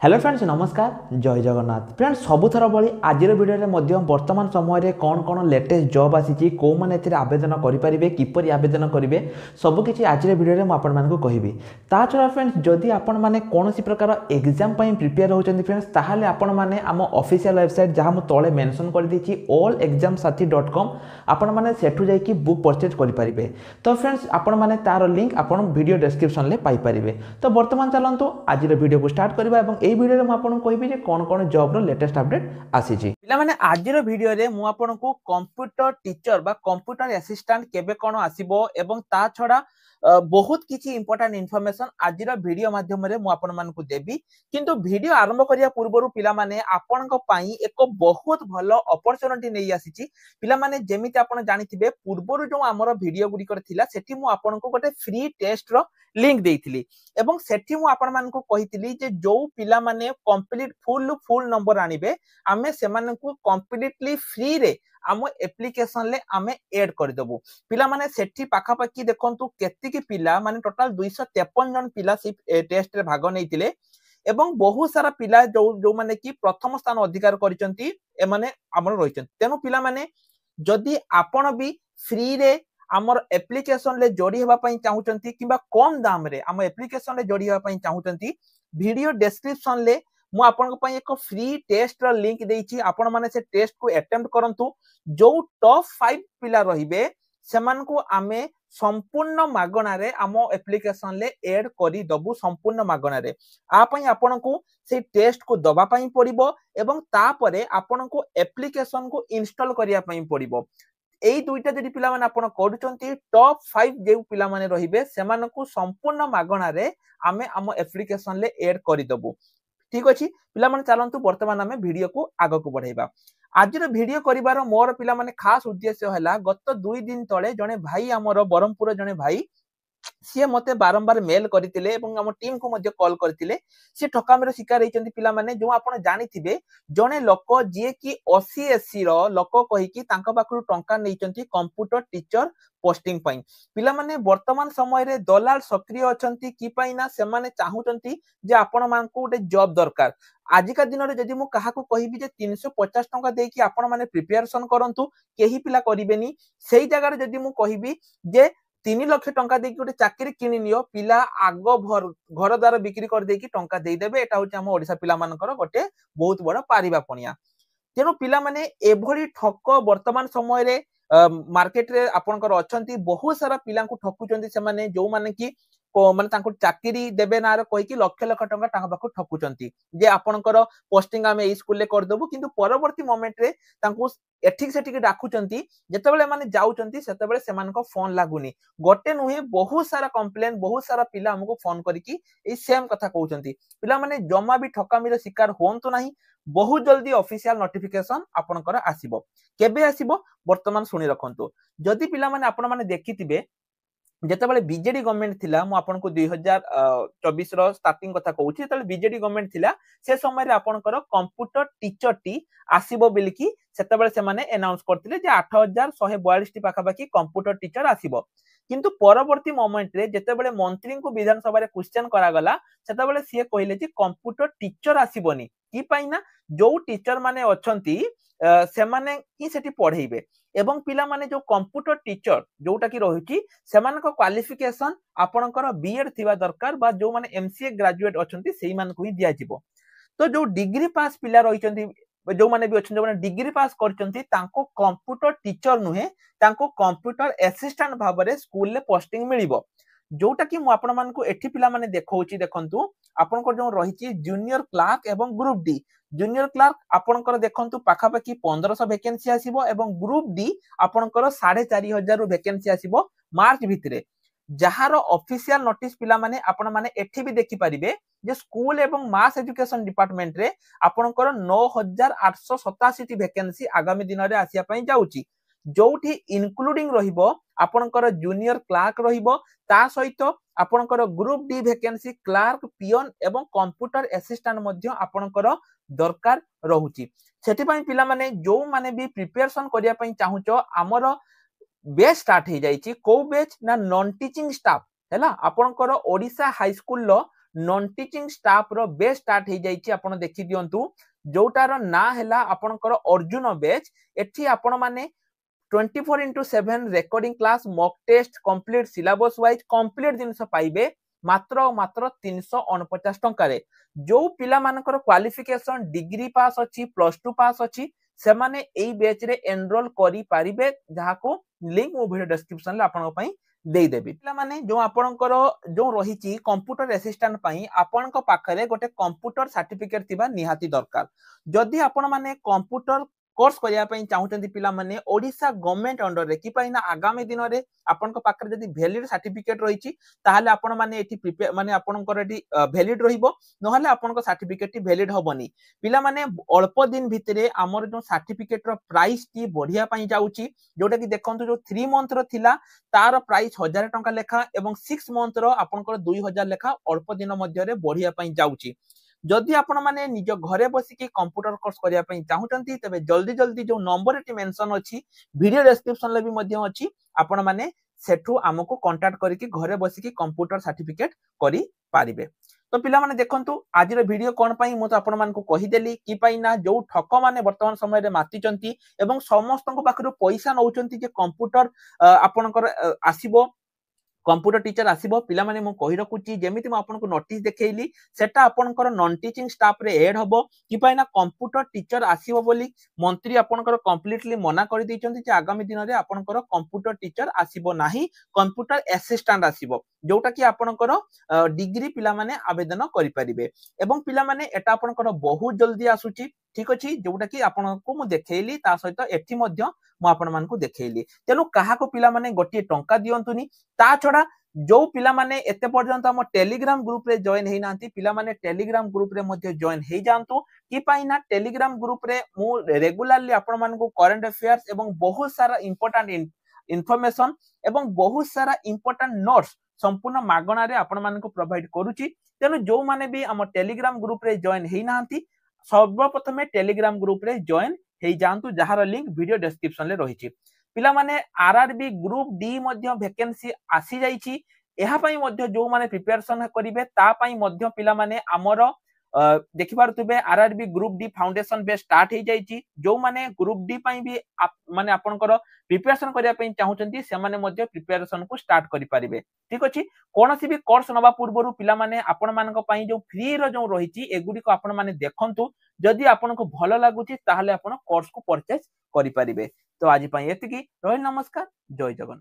Hello friends नमस्कार जय Jagannath friends सबुथर भाई आज भिडियो वर्तमान समय कौन कौन लेटेस्ट जॉब आसी कौ मैंने आवेदन करेंगे किपर आवेदन करेंगे सबकि आज भिडियो मुझे कहबी ता छड़ा फ्रेंड्स जदि आपण मैंने कौन प्रकार एग्जाम प्रिपेयर होती फ्रेंड्स ताहले आपण मैंने आम ऑफिशियल वेबसाइट जहाँ मुझे तले मेंशन कर देछि allexamsathi.com आपण मैंने सेठू जाइए बुक परचेज करेंगे। तो फ्रेंड्स आपण मैंने तार लिंक आपण वीडियो डिस्क्रिप्शन में पाइपर। तो वर्तमान चलतु आज वीडियो को स्टार्ट करवा एई वीडियो रे मु आपन कहबी जे कोन कोन जॉब रो लेटेस्ट अपडेट आसी छी। पिला माने आज रो वीडियो रे मु आपन को कंप्यूटर टीचर बा कंप्यूटर असिस्टेंट केबे कोन आसीबो एवं ता छडा बहुत किछि इंपोर्टेंट इन्फॉर्मेशन आज रो वीडियो माध्यम रे मु आपन मान को देबी। किंतु वीडियो आरंभ करिया पूर्वरु पिला माने आपन को पई एक बहुत भलो अपॉर्चुनिटी नै आसी छी। पिला माने जेमिति आपन जानिथिबे पूर्वरु जो हमर वीडियो गुडी कर थिला सेठी मु आपन को गोटे फ्री टेस्ट रो लिंक देइथिली एवं सेठी मु आपन मान को कहिथिली जे जो पिला माने कंप्लीट फुल नंबर आनिबे आमे से माने को कंप्लीटली फ्री रे आम एप्लिकेशन ले आमे ऐड कर देबो। पिला माने सेठी पाखा पाखी देखंतु केति की पिला माने टोटल 253 जन पिला सी टेस्ट रे भाग नैतिले एवं बहुत सारा पिला जो जो माने की प्रथम स्थान अधिकार करिसंती ए माने हमर रहिसंती। तेनु पिला माने जदि आपण भी फ्री रे आमर एप्लिकेशन ले जोड़ी हेबा पई चाहुचंती किबा कम दाम रे आम एप्लिकेशन ले जोड़ी हेबा पई चाहुचंती वीडियो डिस्क्रिप्शन ले मु आपन पई एक फ्री टेस्ट रो लिंक देइची। आपण माने से टेस्ट को अटेम्प्ट करंतु जो टॉप 5 पिला रहिबे सेमान को आमे संपूर्ण मागणा रे आम एप्लिकेशन ले ऐड करी दबु संपूर्ण मागणा रे। आ पई आपन को से टेस्ट को दबा पई पड़िबो एवं ता परे आपन को एप्लिकेशन को इंस्टॉल करिया पई पड़िबो। एई दुईटा जदि पिला माने आपण करूचंती टॉप 5 जे पिला माने रहिबे सेमान को संपूर्ण मागणा रे आमे आम एप्लिकेशन ले ऐड करी दबु। ठीक अछि पिला माने चलंतु वर्तमान आमे वीडियो को आगो को बढ़ाइबा। आज रो वीडियो करिवार मोर पिला माने खास उद्देश्य हला गत 2 दिन तळे जने भाई हमर बरमपुर जने भाई सी मते बारंबार मेल करथिले एवं हम टीम को मध्ये कॉल करथिले। सी ठकामीर शिकार होइचंती पिला माने जो आपण जानिथिबे जने लोक जे की 80 रो लोक कहि की तांका पाखरु टंका नैचंती कंप्यूटर टीचर पोस्टिंग पई। पिला माने वर्तमान समय रे दलाल सक्रिय अछंती की पई ना से माने चाहुचंती जे आपण मान को उटे जॉब दरकार। आजिका दिन रे जदि मु काहा को कहिबी जे 350 टंका देई की आपण माने प्रिपरेशन करंतु केही पिला करिवेनी। सेही जगह रे जदि मु कहिबी जे 3 लाख टंका देकी गोटे चाकरी किनि नियो पिला आगो घर द्वार बिक्री कर देकी टंका दे देबे। एटा होची हम ओडिसा पिला मानकर गोटे बहुत बड़ पारिबा पणिया। तेनु पिला माने एभली ठक वर्तमान समय रे मार्केट रे आपनकर अछंती बहुत सारा पिला को ठकुचंती से माने जो माने की माने तांको चाकरी देबे ना रे कहि की लाख लाख टंका तांका पाखु ठकुचंती जे आपनकर पोस्टिंग आमे ए स्कूल ले कर देबो। किंतु परवर्ती मोमेंट रे तांको एठिक सेठिक डाकुचंती जेतेबेले माने जाउचंती सेतेबेले सेमानको फोन लागुनी। गोटे नुहे बहुत सारा कंप्लेन बहुत सारा पिला हमको फोन करिकी ए सेम कथा कहउचंती। पिला माने जम्मा भी ठकामीर शिकार होंतु नाही। बहुत जल्दी ऑफिशियल नोटिफिकेशन आपनकर आसीबो। केबे आसीबो वर्तमान सुनी रखंतु। जदि पिला माने आपण माने देखिथिबे जेतेबेले बीजेडी गवर्नमेंट थिला मु आपन को 2024 रो स्टार्टिंग कथा कहउची जेतेबेले बीजेडी गवर्नमेंट थिला से समय रे आपनकर कंप्यूटर टीचर टी आसीबो बिलकी सेतेबेले से माने अनाउंस करथिले जे 8142 टी पाखा पाखी कंप्यूटर टीचर आसीबो। किंतु परवर्ती मोमेंट रे जेतेबेले मंत्री को विधानसभा रे क्वेश्चन करा गला सेतेबेले सिए कहिले जे कंप्यूटर टीचर आसीबोनी की पई ना जो टीचर माने अछंती से माने ही सेठी पढेइबे एवं पिला माने जो कंप्यूटर टीचर जोटा की रहिची सेमान को क्वालिफिकेशन आपनकर बीएड थिबा दरकार बा जो माने एमसीए ग्रेजुएट अछंती सेही मान को ही दिया जिवो। तो जो डिग्री पास पिला रहिचंती जो माने भी अछन जो माने डिग्री पास करचंती तांको कंप्यूटर टीचर नुहे तांको कंप्यूटर असिस्टेंट भाबरे स्कूल ले पोस्टिंग मिलिबो। जोटा कि मु आपण मान को एठी पिला माने देखौची देखंतु आपण को जो रहिची जूनियर क्लार्क एवं ग्रुप डी। जूनियर क्लार्क आपनकर देखंतु पाखा पाखी 1500 वैकेंसी आसीबो एवं ग्रुप डी आपनकर 4500 वैकेंसी आसीबो मार्च भितरे। जहार ऑफिशियल नोटिस पिला माने आपण माने एठी भी देखि परिबे जे स्कूल एवं मास एजुकेशन डिपार्टमेंट रे आपनकर 9887 टी वैकेंसी आगामी दिन रे आसिया पई जाउची। जोठी इंक्लूडिंग रहिबो आपनकर जूनियर क्लार्क रहिबो ता सहित आपनकर ग्रुप डी वैकेंसी क्लार्क पियन एवं कंप्यूटर असिस्टेंट मध्ये आपनकर दरकार रहुची। सेति पई पिला माने जो माने भी प्रिपरेशन करिया पई चाहुचो हमर बेच स्टार्ट हो जाइए। को बेच ना नॉन टीचिंग स्टाफ है आपनकर ओडिशा हाई स्कूल लो नॉन टीचिंग स्टाफ रो बेच स्टार्ट हो जाइए आपण देखि दियंतु जोटार ना हैला आपनकर अर्जुन बेच एठी आपण माने 24/7 recording class mock test complete syllabus wise complete जिनस पाइबे मात्र मात्र 349 टंका जो पिला मानकर क्वालिफिकेशन डिग्री पास अच्छी +2 पास अच्छी से माने एई बैच रे एनरोल करि पारिबे जहाको लिंक मो वीडियो डिस्क्रिप्शन ले आपन पई देई देबी पिला माने जो आपनकर जो रहिची कंप्यूटर असिस्टेंट पई आपनक पाखरे गोटे कंप्यूटर सर्टिफिकेट थिबा निहाती दरकार जदि आपण माने कंप्यूटर कोर्स करिया पई चाहुचंती पिला माने ओडिसा गवर्नमेंट अंडर रे कि पई ना आगामी दिन रे आपनक पाखरे जदि वैलिड सर्टिफिकेट रहिची ताहाले आपण माने एठी प्रिपेयर माने आपनकर एठी वैलिड रहिबो नहले आपनक सर्टिफिकेट वैलिड होबनी पिला माने अल्प दिन भितरे हमर जो सर्टिफिकेट रो प्राइस टी बढ़िया पई जाउची जोटा कि देखंतु जो 3 मंथ रो थिला तार प्राइस 1000 टंका लेखा एवं 6 मंथ रो आपनकर 2000 लेखा अल्प दिन मध्य रे बढ़िया पई जाउची जदि आपण माने निज घरे बसिकी कंप्यूटर कोर्स करिया पई चाहुचंती तबे जल्दी जल्दी जो नंबर एटी मेंशन अछि वीडियो डिस्क्रिप्शन ले भी मध्य अछि आपण माने सेठू हमको कांटेक्ट करिकी घरे बसिकी कंप्यूटर सर्टिफिकेट करि पारिबे तो पिला माने देखंतु आज रे वीडियो कोन पई मो तो आपण मान को कहि देली कि पई ना जो ठक माने वर्तमान समय रे माति चंती एवं समस्त को पाखरो पैसा नउचंती जे कंप्यूटर आपनकर आसीबो कंप्यूटर टीचर आसीबो पिला माने मु कहि रखुची जेमिति मु आपन को नोटिस देखैली सेटा आपनकर नॉन टीचिंग स्टाफ रे ऐड हबो कि पई ना कंप्यूटर टीचर आसीबो बोली मंत्री आपनकर कंप्लीटली मना कर दैचंती जे आगामी दिन रे आपनकर कंप्यूटर टीचर आसीबो नाही कंप्यूटर असिस्टेंट आसीबो जोटा कि आपनकर डिग्री पिला माने आवेदन करि परिबे एवं पिला माने एटा आपनकर बहुत जल्दी आसुची ठीक अछि जोटा कि आपन को मु देखैली ता सहित एठी मध्य मु आपन मान को देखैली तेनु काहा को पिला माने गोटी टंका दियंतुनी ता छडा जो पिला माने एते पर्यंत हम टेलीग्राम ग्रुप रे जॉइन हेई नांती पिला माने टेलीग्राम ग्रुप रे मध्ये जॉइन हेई जानतु कि पाई ना टेलीग्राम ग्रुप रे मु रेगुलरली आपन मान को करंट अफेयर्स एवं बहुत सारा इंपोर्टेंट इन्फॉर्मेशन एवं बहुत सारा इंपोर्टेंट नोट्स संपूर्ण मागणा रे आपण मान को प्रोवाइड करूची तेनु जो माने भी हम टेलीग्राम ग्रुप रे जॉइन हेई नांती सर्वप्रथमे टेलीग्राम ग्रुप रे जॉइन हेई जानतु जहार लिंक वीडियो डिस्क्रिप्शन ले रहिची पिला माने आरआरबी ग्रुप डी मध्ये वैकेंसी आसी जाईची एहा पई मध्ये जो माने प्रिपरेशन करिवे ता पई मध्ये पिला माने हमर देखि पारतुबे आरआरबी ग्रुप डी फाउंडेशन बे स्टार्ट हे जाईची जो माने ग्रुप डी पई भी माने आपनकर प्रिपरेशन करिया पई चाहुचंती से माने मध्ये प्रिपरेशन को स्टार्ट करि परिबे ठीक अछि कोनोसी भी कोर्स नबा पूर्वरु पिला माने आपन मानक पई जो फ्री रो जो रहिची एगुडी को आपन माने देखंतु जदि आपन को भलो लागुची ताहाले आपन कोर्स को परचेज करि परिबे तो आज पई एतिकी रहि नमस्कार जय जगन्नाथ।